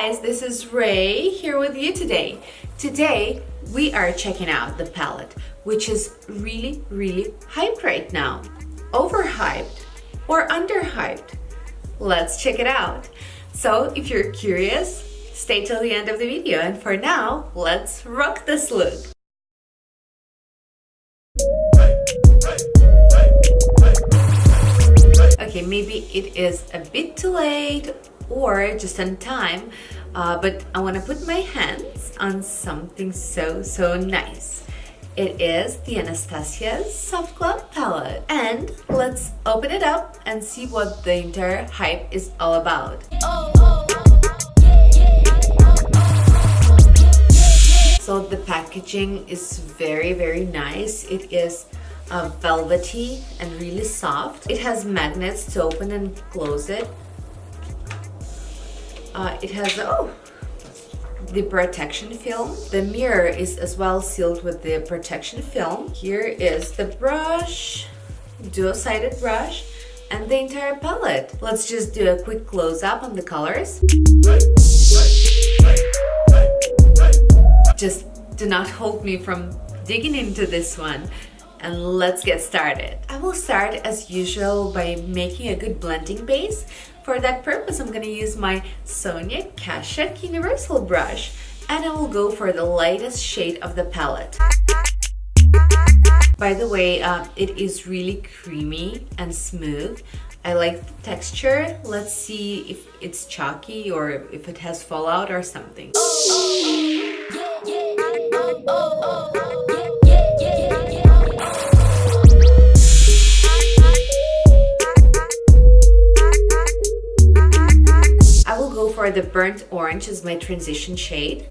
guys, this is Ray here with you today. Today we are checking out the palette, which is really hyped right now. Overhyped or underhyped? Let's check it out. So if you're curious, stay till the end of the video, and for now, let's rock this look. Okay, maybe it is a bit too late or just on time, but I want to put my hands on something so nice. It is the Anastasia Soft Glam palette, and let's open it up and see what the entire hype is all about. So the packaging is very nice. It is velvety and really soft. It has magnets to open and close it. It has the protection film. The mirror is as well sealed with the protection film. Here is the brush, dual-sided brush, and the entire palette. Let's just do a quick close-up on the colors. Just do not hold me from digging into this one. And let's get started. I will start as usual by making a good blending base. For that purpose, I'm going to use my Sonia Kashuk Universal brush, and I will go for the lightest shade of the palette. By the way, it is really creamy and smooth. I like the texture. Let's see if it's chalky or if it has fallout or something. For the burnt orange is my transition shade.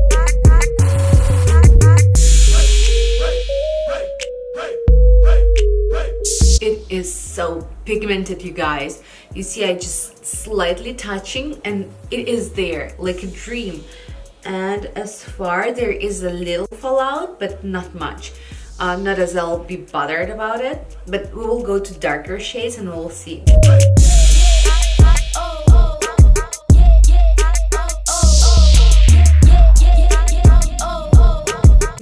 It is so pigmented, you guys. You see, I just slightly touching and it is there like a dream. And as far, there is a little fallout, but not much. Not as I'll be bothered about it, but we will go to darker shades and we'll see.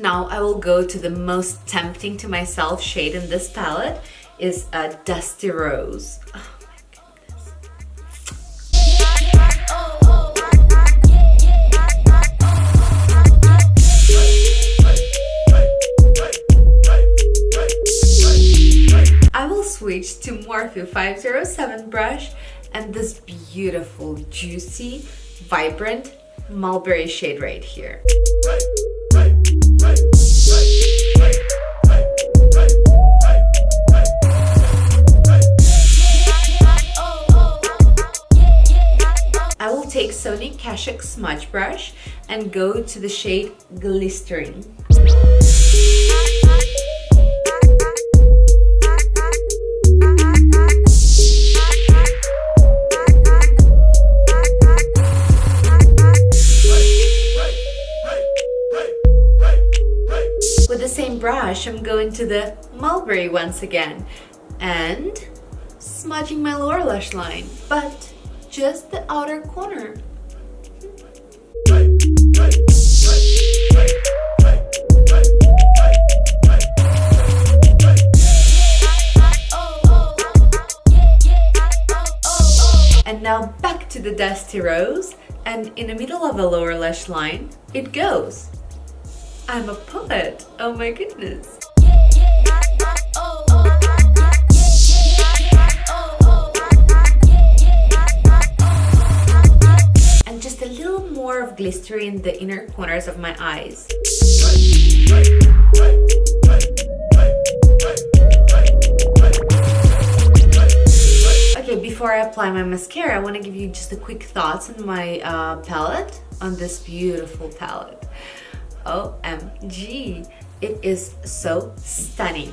Now I will go to the most tempting to myself shade in this palette is a Dusty Rose. Oh my goodness. I will switch to Morphe 507 brush and this beautiful, juicy, vibrant Mulberry shade right here. I will take Sonia Kashuk smudge brush and go to the shade Glistening. With the same brush, I'm going to the Mulberry once again and smudging my lower lash line, but just the outer corner. And now back to the Dusty Rose, and in the middle of a lower lash line, it goes. I'm a poet, oh my goodness. And just a little more of glycerin in the inner corners of my eyes. Okay, before I apply my mascara, I want to give you just a quick thoughts on my palette, on this beautiful palette. OMG, it is so stunning.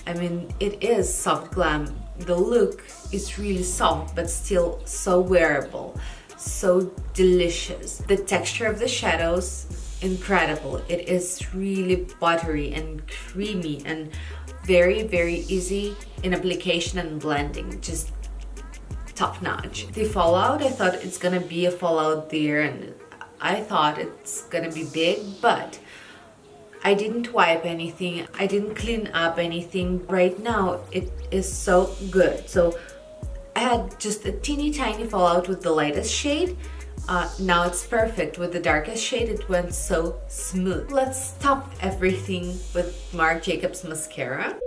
I mean, it is soft glam. The look is really soft but still so wearable, so delicious. The texture of the shadows, incredible. It is really buttery and creamy and very easy in application and blending. Just top notch. The fallout, I thought it's gonna be a fallout there, and I thought it's gonna be big, but I didn't wipe anything. I didn't clean up anything. Right now, it is so good. So I had just a teeny tiny fallout with the lightest shade. Now it's perfect. With the darkest shade, it went so smooth. Let's top everything with Marc Jacobs mascara.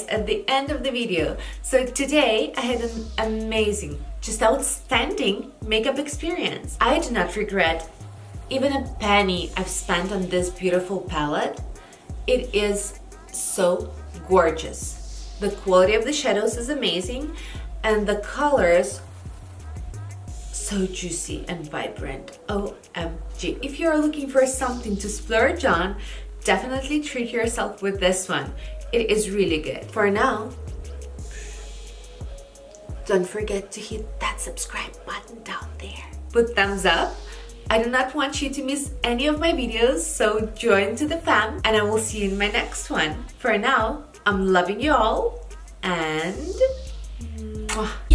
At the end of the video. So today I had an amazing, just outstanding makeup experience. I do not regret even a penny I've spent on this beautiful palette. It is so gorgeous. The quality of the shadows is amazing and the colors so juicy and vibrant. OMG. If you're looking for something to splurge on, definitely treat yourself with this one. It is really good. For now, don't forget to hit that subscribe button down there. Put thumbs up. I do not want you to miss any of my videos, so join to the fam and I will see you in my next one. For now, I'm loving you all and mwah.